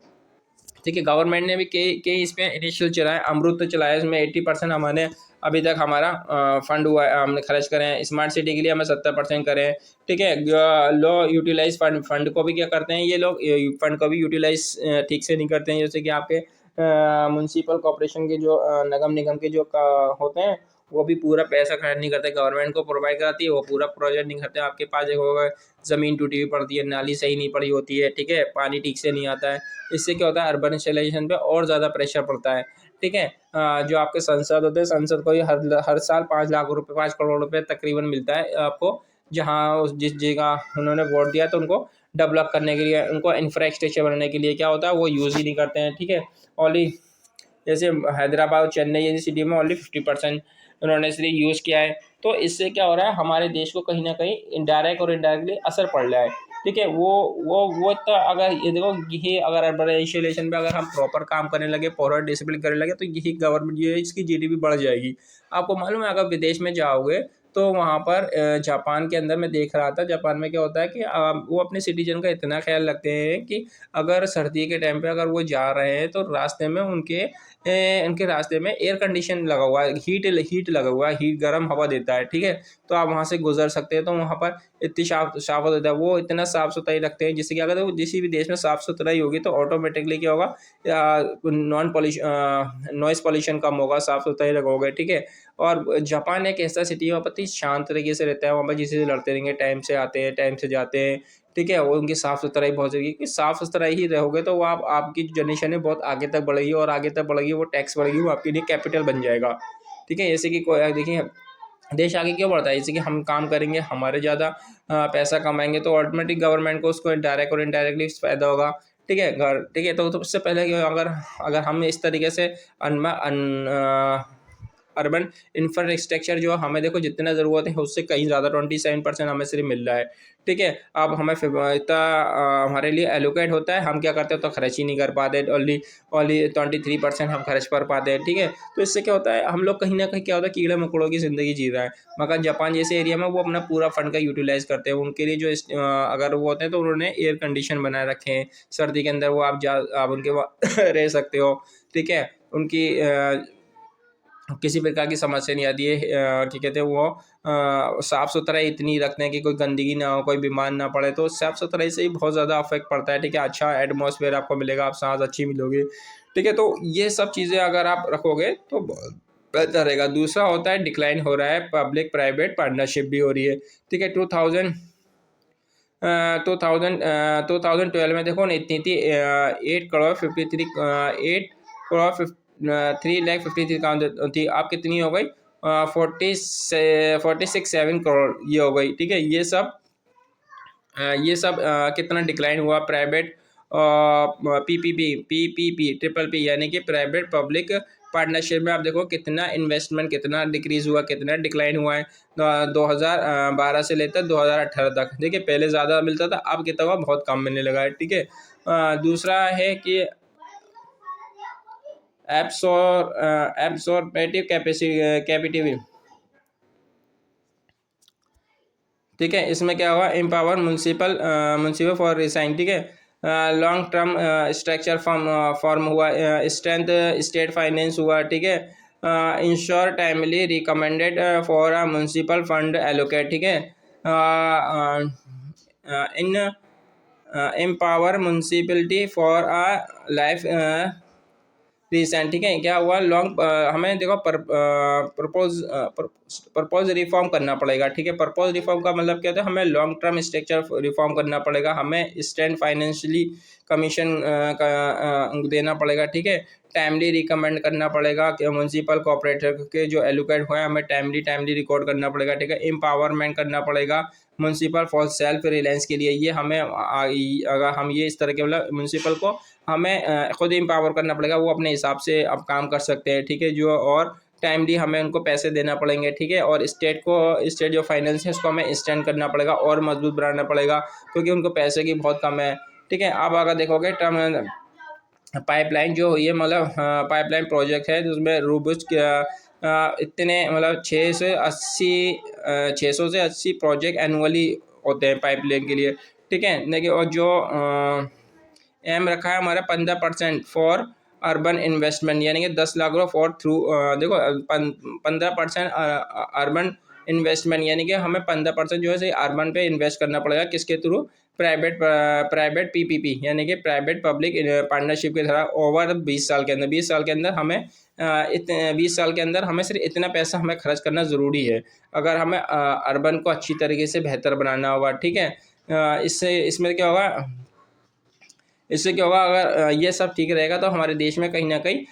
ठीक है। गवर्नमेंट ने भी कई इस पे इनिशियल चलाए, अमृत चलाया, इसमें 80% हमारे अभी तक हमारा फंड हुआ है, हमने खर्च करें हैं, स्मार्ट सिटी के लिए हमें 70% करें, ठीक है। लो यूटिलाइज फंड को भी क्या करते हैं ये लोग, फंड को भी यूटिलाइज ठीक से नहीं करते हैं, जैसे कि आपके म्यूनसिपल कॉर्पोरेशन के जो नगम निगम के जो होते हैं, वो भी पूरा पैसा खर्च नहीं करते, गवर्नमेंट को प्रोवाइड कराती है, वो पूरा प्रोजेक्ट नहीं करते। आपके पास एक होगा, ज़मीन टूटी हुई पड़ती है, नाली सही नहीं पड़ी होती है, ठीक है, पानी ठीक से नहीं आता है, इससे क्या होता है अर्बनाइजेशन पे और ज़्यादा प्रेशर पड़ता है, ठीक है। जो आपके संसद होते हैं, संसद को ही हर साल 5 लाख रुपए 5 करोड़ रुपए तकरीबन मिलता है आपको, जहाँ जिस जगह उन्होंने वोट दिया तो उनको डेवलप करने के लिए, उनको इंफ्रास्ट्रक्चर बनाने के लिए क्या होता है वो यूज़ ही नहीं करते हैं, ठीक है। ओनली जैसे हैदराबाद चेन्नई जैसी सिटी में ओनली 50% उन्होंने सिर्फ यूज़ किया है, तो इससे क्या हो रहा है हमारे देश को कहीं ना कहीं इनडायरेक्ट और इनडायरेक्टली असर पड़ रहा है, ठीक है। वो तो अगर ये देखो, यही अगर अर्बनाइजेशन पे अगर हम प्रॉपर काम करने लगे, फॉरवर्ड डिसिप्लिन करने लगे, तो यही गवर्नमेंट ये इसकी जीडीपी बढ़ जाएगी। आपको मालूम है अगर विदेश में जाओगे तो वहाँ पर जापान के अंदर मैं देख रहा था, जापान में क्या होता है कि वो अपने सिटीजन का इतना ख्याल रखते हैं कि अगर सर्दी के टाइम पे अगर वो जा रहे हैं तो रास्ते में उनके रास्ते में एयर कंडीशन लगा हुआ है, हीट लगा हुआ है, हीट गर्म हवा देता है, ठीक है। तो आप वहाँ से गुजर सकते हैं, तो वहाँ पर इतनी साफ होता है, वो इतना साफ सुथराई रखते हैं, जिससे कि अगर वो किसी भी देश में साफ सुथराई होगी तो ऑटोमेटिकली क्या होगा, नॉइस पॉल्यूशन कम होगा, साफ सुथराई रखोगे, ठीक है। और जापान एक ऐसा सिटी है, वहाँ पर शांत तरीके से रहता है, वहाँ पर किसी से लड़ते रहेंगे, टाइम से आते हैं टाइम से जाते हैं, ठीक है। वो उनकी साफ़ सुथराई बहुत जरूरी है, कि साफ़ सुथराई ही रहोगे तो वो आपकी जो जनरेशन है बहुत आगे तक बढ़ेगी, और आगे तक बढ़ेगी वो टैक्स बढ़ेगी, वो आपके लिए कैपिटल बन जाएगा, ठीक है। जैसे कि कोई देखिए देश आगे क्यों बढ़ता है, जैसे कि हम काम करेंगे, हमारे ज़्यादा पैसा कमाएंगे तो ऑटोमेटिक गवर्नमेंट को उसको डायरेक्ट और इनडायरेक्टली फ़ायदा होगा, ठीक है। ठीक है, तो उससे पहले कि अगर अगर हम इस तरीके से अर्बन इंफ्रास्ट्रक्चर जो हमें देखो जितना ज़रूरत है उससे कहीं ज़्यादा 27% हमें सिर्फ मिल रहा है, ठीक है। अब हमें फिर इतना हमारे लिए एलोकेट होता है, हम क्या करते हैं तो खर्च ही नहीं कर पाते, ओनली ओनली 23% हम खर्च कर पाते हैं, ठीक है। तो इससे क्या होता है, हम लोग कहीं ना कहीं क्या होता है कीड़े मकोड़ों की ज़िंदगी जी रहा है। मगर जापान जैसे एरिया में वो अपना पूरा फंड का यूटिलाइज करते हैं, उनके लिए जो अगर वो होते हैं तो उन्होंने एयर कंडीशन बनाए रखे हैं, सर्दी के अंदर वो आप उनके वहाँ रह सकते हो, ठीक है। उनकी किसी प्रकार की समस्या नहीं आती है, क्या कहते हैं वो साफ़ सुथराई इतनी रखते हैं कि कोई गंदगी ना हो, कोई बीमार ना पड़े, तो साफ़ सुथराई से ही बहुत ज़्यादा अफेक्ट पड़ता है, ठीक है। अच्छा एटमॉस्फेयर आपको मिलेगा, आप सांस अच्छी मिलोगी, ठीक है। तो ये सब चीज़ें अगर आप रखोगे तो बेहतर रहेगा। दूसरा होता है डिक्लाइन हो रहा है, पब्लिक प्राइवेट पार्टनरशिप भी हो रही है, ठीक है। 2012 में देखो ना इतनी थी 8 करोड़ 53 थी, आप कितनी हो गई 46-7 करोड़ ये हो गई, ठीक है। ये सब कितना डिक्लाइन हुआ प्राइवेट पीपीपी ट्रिपल पी यानी कि प्राइवेट पब्लिक पार्टनरशिप में आप देखो कितना इन्वेस्टमेंट कितना डिक्रीज हुआ, कितना डिक्लाइन हुआ है 2012 से लेकर 2018 तक। देखिए पहले ज़्यादा मिलता था, अब कितना हुआ बहुत कम मिलने लगा है, ठीक है। दूसरा है कि एब्सॉर्बेटिव कैपेसिटी, ठीक है। इसमें क्या हुआ एम्पावर म्यूनसिपल फॉर रिसाइन, ठीक है। लॉन्ग टर्म स्ट्रक्चर फॉर्म हुआ, स्ट्रेंथ स्टेट फाइनेंस हुआ, ठीक है। Ensure timely recommended for a municipal fund allocate, ठीक है। In empower municipality for a life recent, ठीक है। क्या हुआ लॉन्ग हमें देखो प्रपोज रिफॉर्म करना पड़ेगा, ठीक है। प्रपोज रिफॉर्म का मतलब क्या होता है, हमें लॉन्ग टर्म स्ट्रक्चर रिफॉर्म करना पड़ेगा, हमें स्टैंड फाइनेंशियली कमीशन देना पड़ेगा, ठीक है। टाइमली रिकमेंड करना पड़ेगा कि म्यूनसिपल कॉर्पोरेटर के जो एलोकेट हुए हैं हमें टाइमली रिकॉर्ड करना पड़ेगा, ठीक है। एम्पावरमेंट करना पड़ेगा म्यूनसिपल फॉर सेल्फ रिलायंस के लिए, ये हमें अगर हम ये इस तरह के मतलब म्यूनसिपल को हमें खुद एम्पावर करना पड़ेगा, वो अपने हिसाब से अब काम कर सकते हैं, ठीक है। जो और टाइमली हमें उनको पैसे देना पड़ेंगे, ठीक है। और स्टेट जो फाइनेंस है उसको हमें स्टैंड करना पड़ेगा और मजबूत बनाना पड़ेगा, क्योंकि उनको पैसे की बहुत कम है, ठीक है। आप अगर देखोगे टर्म पाइपलाइन जो हुई है मतलब पाइपलाइन प्रोजेक्ट है जिसमें रोबस्ट इतने मतलब 600 से 80 प्रोजेक्ट एनुअली होते हैं पाइपलाइन के लिए, ठीक है। देखिए और जो एम रखा है हमारा 15% फॉर अर्बन इन्वेस्टमेंट, यानी कि 10 लाख रुपये फॉर थ्रू देखो 15% अर्बन इन्वेस्टमेंट, यानी कि हमें 15% जो है सही अर्बन पे इन्वेस्ट करना पड़ेगा, किसके थ्रू प्राइवेट पीपीपी यानी कि प्राइवेट पब्लिक पार्टनरशिप के तरह ओवर 20 साल के अंदर 20 साल के अंदर हमें 20 साल के अंदर हमें सिर्फ इतना पैसा हमें खर्च करना ज़रूरी है, अगर हमें अर्बन को अच्छी तरीके से बेहतर बनाना होगा, ठीक है। इससे क्या होगा अगर ये सब ठीक रहेगा तो हमारे देश में कहीं ना कहीं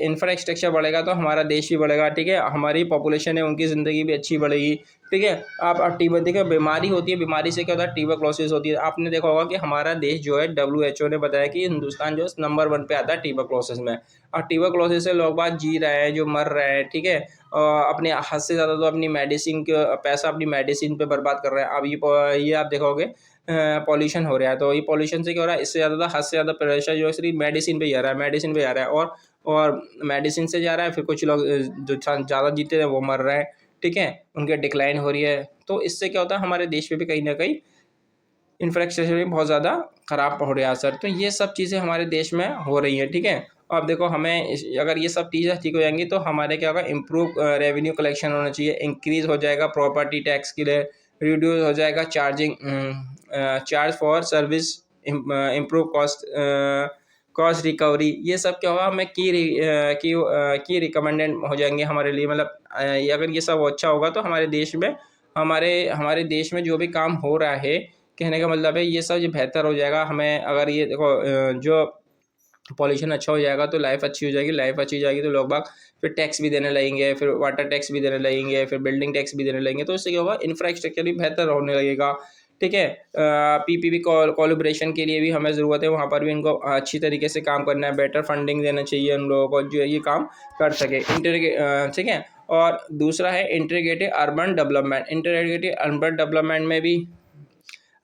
इंफ्रास्ट्रक्चर बढ़ेगा तो हमारा देश भी बढ़ेगा, ठीक है। हमारी पॉपुलेशन है उनकी ज़िंदगी भी अच्छी बढ़ेगी, ठीक है। आप देखिए बीमारी होती है, बीमारी से क्या होता है ट्यूबरक्लोसिस होती है। आपने देखा होगा कि हमारा देश जो है WHO ने बताया कि हिंदुस्तान जो है नंबर 1 पे आता है ट्यूबरक्लोसिस में, और ट्यूबरक्लोसिस से लोग बाग जी रहे हैं जो मर रहे हैं, ठीक है। अपने हद से ज़्यादा तो अपनी मेडिसिन के पैसा अपनी मेडिसिन पे बर्बाद कर रहे हैं। अब ये आप देखोगे पॉल्यूशन हो रहा है, तो ये पॉल्यूशन से क्या हो रहा है, इससे ज़्यादा हद से ज़्यादा प्रेशर जो है सिर्फ मेडिसिन पे ही आ रहा है, मेडिसिन पे आ रहा है, और मेडिसिन से जा रहा है। फिर कुछ लोग जो ज़्यादा जीते हैं वो मर रहे हैं, ठीक है, उनके डिक्लाइन हो रही है। तो इससे क्या होता है हमारे देश में भी कहीं ना कहीं इंफ्रास्ट्रक्चर भी बहुत ज़्यादा ख़राब हो रहा है असर। तो ये सब चीज़ें हमारे देश में हो रही हैं, ठीक है। अब देखो हमें अगर ये सब चीज़ें ठीक हो जाएंगी तो हमारे क्या होगा इम्प्रूव रेवेन्यू कलेक्शन होना चाहिए, इंक्रीज़ हो जाएगा प्रॉपर्टी टैक्स के लिए, रिड्यूस हो जाएगा charge for service, improve cost recovery. ये सब क्या होगा हमें की रिकमेंडेड हो जाएंगे हमारे लिए, मतलब अगर ये सब अच्छा होगा तो हमारे देश में हमारे देश में जो भी काम हो रहा है, कहने का मतलब है ये सब जो बेहतर हो जाएगा। हमें अगर ये देखो जो पॉल्यूशन अच्छा हो जाएगा तो लाइफ अच्छी हो जाएगी, लाइफ अच्छी हो जाएगी तो लोग बाग फिर टैक्स भी देने लगेंगे, फिर वाटर टैक्स भी देने लगेंगे, फिर बिल्डिंग टैक्स भी देने लगेंगे, तो इससे क्या होगा इंफ्रास्ट्रक्चर भी बेहतर होने लगेगा, ठीक है। पीपीपी कोलैबोरेशन के लिए भी हमें ज़रूरत है, वहाँ पर भी इनको अच्छी तरीके से काम करना है, बेटर फंडिंग देना चाहिए उन लोगों को जो ये काम कर सके। ठीक है। और दूसरा है integrated urban development. Integrated urban development में भी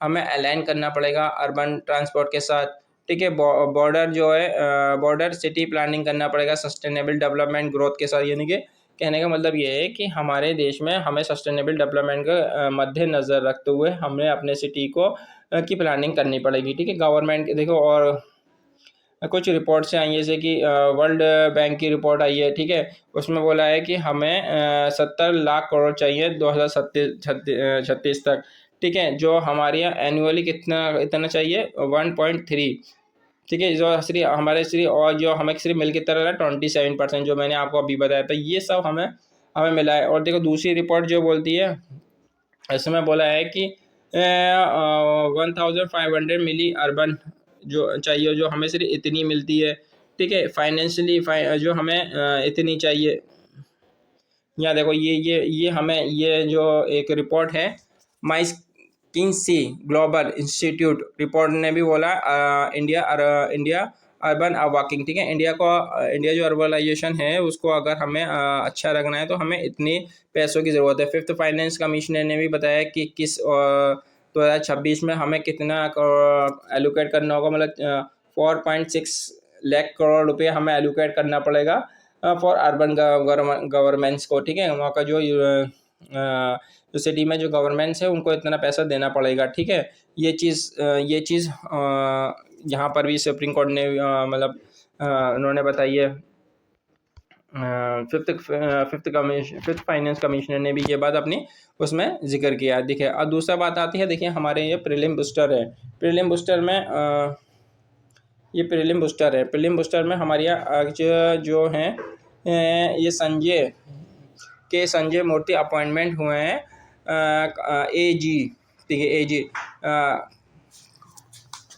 हमें अलाइन करना पड़ेगा अर्बन ट्रांसपोर्ट के साथ। ठीक है। बॉर्डर जो है बॉर्डर सिटी प्लानिंग करना पड़ेगा सस्टेनेबल डेवलपमेंट ग्रोथ के साथ। यानी कि कहने का मतलब ये है कि हमारे देश में हमें सस्टेनेबल डेवलपमेंट का मद्देनज़र रखते हुए हमें अपने सिटी को की प्लानिंग करनी पड़ेगी। ठीक है। गवर्नमेंट देखो, और कुछ रिपोर्ट से आई है, जैसे कि वर्ल्ड बैंक की रिपोर्ट आई है। ठीक है। उसमें बोला है कि हमें 70 लाख करोड़ चाहिए 2036 तक। ठीक है। जो हमारे यहाँ एनुअली इतना चाहिए 1.3। ठीक है। जो सिर्फ और जो हमें सिर्फ मिल के तरह 27%, जो मैंने आपको अभी बताया था, ये सब हमें हमें मिला है। और देखो दूसरी रिपोर्ट जो बोलती है, इसमें बोला है कि 1500 मिली अर्बन जो चाहिए, जो हमें सिर्फ इतनी मिलती है। ठीक है। फाइनेंशियली जो हमें इतनी चाहिए। यहाँ देखो, ये हमें ये जो एक रिपोर्ट है माइकिंसी ग्लोबल इंस्टीट्यूट रिपोर्ट ने भी बोला इंडिया अर्बन वॉकिंग। ठीक है। इंडिया जो अर्बनाइजेशन है उसको अगर हमें अच्छा रखना है तो हमें इतने पैसों की ज़रूरत है। फिफ्थ फाइनेंस कमिश्नर ने भी बताया कि किस 2026 में हमें कितना एलोकेट करना होगा, मतलब 4.6 लाख करोड़ रुपए हमें एलोकेट करना पड़ेगा फॉर अर्बन गवर्नमेंट्स को। ठीक है। वहाँ का जो सिटी में जो गवर्नमेंट्स है उनको इतना पैसा देना पड़ेगा। ठीक है। ये चीज़ यहाँ पर भी सुप्रीम कोर्ट ने मतलब उन्होंने बताई है। फिफ्थ फाइनेंस कमिश्नर ने भी ये बात अपनी उसमें जिक्र किया। देखिए, अब दूसरा बात आती है। देखिए, हमारे ये प्रीलिम बूस्टर है। प्रीलिम बूस्टर में ये प्रीलिम बूस्टर है। प्रीलिम बूस्टर में हमारे यहाँ जो हैं ये संजय मूर्ति अपॉइंटमेंट हुए हैं एजी। ठीक है। एजी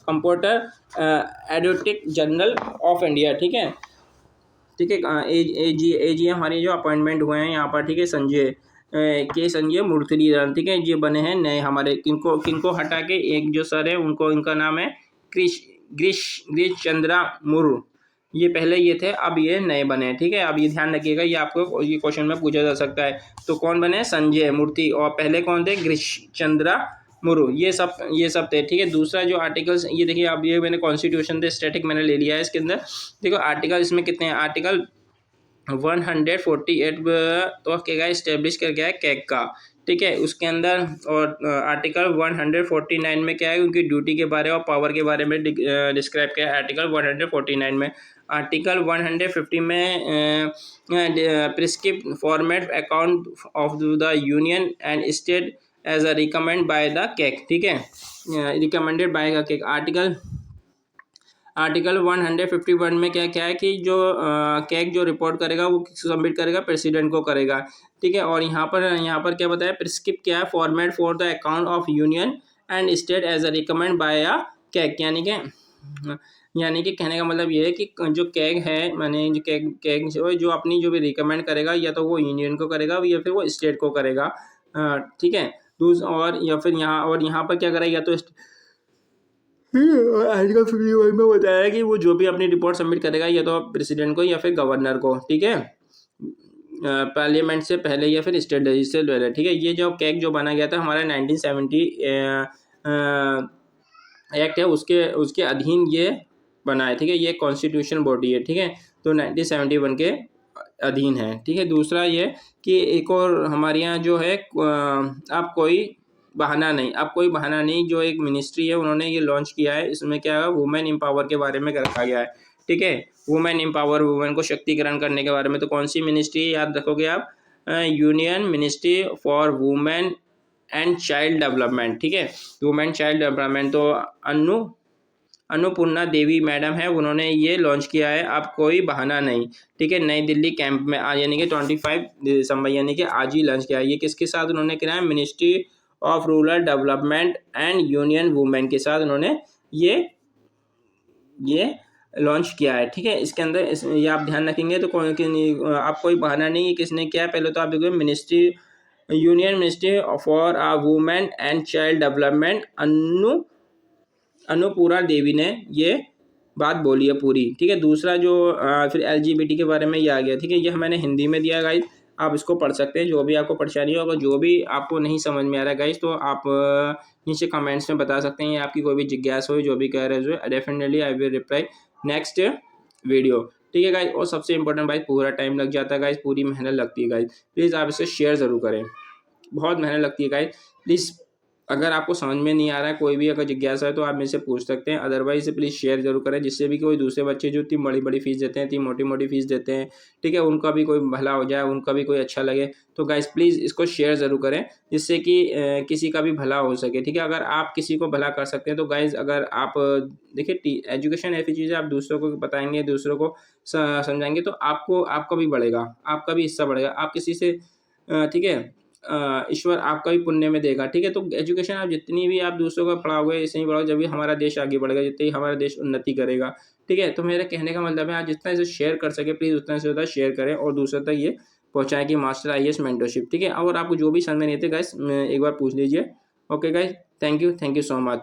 कंप्यूटर एडिटिक जर्नल ऑफ इंडिया। ठीक है। ठीक है। एजी हमारे जो अपॉइंटमेंट हुए हैं यहाँ पर। ठीक है। संजय मूर्तिधरन। ठीक है। ये बने हैं नए हमारे। किनको हटा के एक जो सर है उनको, इनका नाम है गिरीश चंद्रा मुर्मू। ये पहले ये थे, अब ये नए बने हैं। ठीक है। अब ये ध्यान रखिएगा, ये आपको ये क्वेश्चन में पूछा जा सकता है। तो कौन बने? संजय मूर्ति। और पहले कौन थे? गिरीश चंद्रा मुर्मू। ये सब थे। ठीक है। दूसरा जो आर्टिकल्स, ये देखिए, अब ये मैंने कॉन्स्टिट्यूशन थे स्टैटिक मैंने ले लिया है इसके अंदर। देखो आर्टिकल इसमें कितने हैं। आर्टिकल 148 तो क्या इस्टेब्लिश कर गया है कैग का। ठीक है। उसके अंदर और आर्टिकल 149 में क्या है, उनकी ड्यूटी के बारे और पावर के बारे में डिस्क्राइब किया है आर्टिकल 149 में। आर्टिकल 150 में prescript format account of the union and state as a recommend by the CAG. ठीक है। Recommended by the CAG. Article 151 में क्या है कि जो कैग जो रिपोर्ट करेगा वो सबमिट करेगा प्रेसिडेंट को करेगा। ठीक है। और यहाँ पर क्या बताया, प्रिस्क्रिप्ट क्या है, format for the account of union and state as a recommend by a CAG. यानी कि कहने का मतलब ये है कि जो कैग है, माने जो कैग जो अपनी जो भी रिकमेंड करेगा, या तो वो यूनियन को करेगा या फिर वो स्टेट को करेगा। ठीक है। और या फिर यहाँ पर क्या करेगा, या तो आर्टिकल 51 में बताया कि वो जो भी अपनी रिपोर्ट सबमिट करेगा या तो प्रेसिडेंट को या फिर गवर्नर को। ठीक है। पार्लियामेंट से पहले या फिर स्टेट लेजिस्लेचर पहले। ठीक है। ये जो कैग जो बना गया था हमारा 1970 एक्ट है, उसके अधीन ये बना है। ठीक है। ये कॉन्स्टिट्यूशन बॉडी है। ठीक है। तो 1971 के अधीन है। ठीक है। दूसरा ये कि एक और हमारे यहाँ जो है अब कोई बहाना नहीं, जो एक मिनिस्ट्री है उन्होंने ये लॉन्च किया है। इसमें क्या है, वुमेन एम्पावर के बारे में रखा गया है। ठीक है। वुमेन एम्पावर, वुमेन को शक्तिकरण करने के बारे में। तो कौन सी मिनिस्ट्री याद रखोगे आप? Union ministry for women and child development. ठीक है। Women child development. तो अन्नपूर्णा देवी मैडम है, उन्होंने ये लॉन्च किया है, अब कोई बहाना नहीं। ठीक है। नई दिल्ली कैंप में आज, यानी कि 25 दिसंबर, यानी कि आज ही लॉन्च किया है। ये किसके साथ उन्होंने किया है? Ministry of rural development and union women के साथ उन्होंने ये लॉन्च किया है। ठीक है। इसके अंदर ये आप ध्यान रखेंगे तो आप कोई बहाना नहीं है किसने किया है। पहले तो आप देखिए ministry union ministry for women and child development Annapurna Devi ने ये बात बोली है पूरी, ठीक है। दूसरा जो फिर एलजीबीटी के बारे में ये आ गया, ठीक है। ये मैंने हिंदी में दिया गाइस, आप इसको पढ़ सकते हैं। जो भी आपको परेशानी होगा, जो भी आपको नहीं समझ में आ रहा है गाइस, तो आप नीचे कमेंट्स में बता सकते हैं, या आपकी कोई भी जिज्ञासा हो, जो भी कह रहे हो, definitely I will reply next video, ठीक है गाइस। और सबसे इंपॉर्टेंट भाई, पूरा टाइम लग जाता है गाइस, पूरी मेहनत लगती है गाइस। प्लीज़ आप इसे शेयर ज़रूर करें, बहुत मेहनत लगती है गाइस। प्लीज़ अगर आपको समझ में नहीं आ रहा है, कोई भी अगर जिज्ञासा है, तो आप मेरे से पूछ सकते हैं। अदरवाइज प्लीज़ शेयर जरूर करें, जिससे भी कोई दूसरे बच्चे जो इतनी बड़ी बड़ी फीस देते हैं, इतनी मोटी मोटी फीस देते हैं, ठीक है, उनका भी कोई भला हो जाए, उनका भी कोई अच्छा लगे। तो गाइस प्लीज़ इसको शेयर ज़रूर करें, जिससे कि किसी का भी भला हो सके, ठीक है। अगर आप किसी को भला कर सकते हैं, तो गाइस अगर आप देखिए, एजुकेशन ऐसी चीज़ है, आप दूसरों को बताएंगे, दूसरों को समझाएंगे, तो आपको आपका भी बढ़ेगा, आपका भी हिस्सा बढ़ेगा। आप किसी से ठीक है, ईश्वर आपका भी पुण्य में देगा, ठीक है। तो एजुकेशन आप जितनी भी आप दूसरों को पढ़ाओगे, ऐसे ही पढ़ाओ, जब भी हमारा देश आगे बढ़ेगा, जितने ही हमारा देश उन्नति करेगा, ठीक है। तो मेरे कहने का मतलब है, आप जितना इसे शेयर कर सके, प्लीज़ उतना से ज़्यादा शेयर करें और दूसरों तक ये पहुँचाएं कि मास्टर आईएएस मेंटरशिप, ठीक है। और आपको जो भी समझ में नहीं आते गाइस, एक बार पूछ लीजिए। Okay guys, thank you so much.